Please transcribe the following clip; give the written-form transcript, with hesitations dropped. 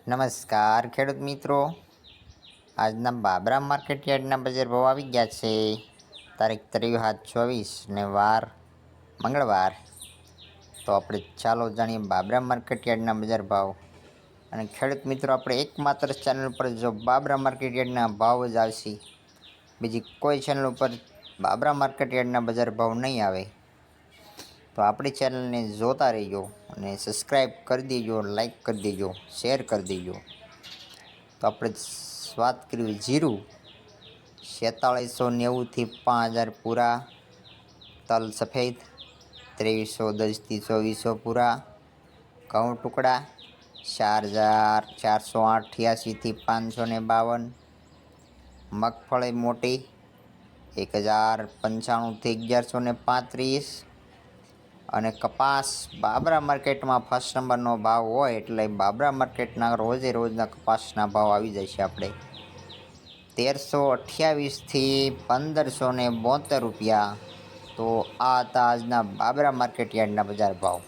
નમસ્કાર ખેડૂત મિત્રો, આજના બાબરા માર્કેટ યાર્ડના બજાર ભાવ આવી ગયા છે. તારીખ 23/7/24 ને વાર મંગળવાર. તો આપણે ચાલો જાણીએ બાબરા માર્કેટ યાર્ડના બજાર ભાવ. અને ખેડૂત મિત્રો, આપણે એકમાત્ર ચેનલ પર જો બાબરા માર્કેટ યાર્ડના ભાવ જ આવશે, બીજી કોઈ ચેનલ ઉપર બાબરા માર્કેટ યાર્ડના બજાર ભાવ નહીં આવે. તો આપણી ચેનલને જોતા રહીજો અને સબસ્ક્રાઈબ કરી દેજો, લાઈક કરી દેજો, શેર કરી દેજો. તો આપણે વાત કરવી જીરું 4790 થી 5000 પૂરા. તલ સફેદ 2310 થી 2400 પૂરા. ઘઉં ટુકડા 4488 થી 552. મગફળી મોટી 1095 થી 1135. અને કપાસ બાબરા માર્કેટમાં ફર્સ્ટ નંબરનો ભાવ હોય એટલે બાબરા માર્કેટના રોજે રોજના કપાસના ભાવ આવી જાય છે. આપણે 1328 થી 1572 રૂપિયા. તો આ હતા આજના બાબરા માર્કેટ યાર્ડના બજાર ભાવ.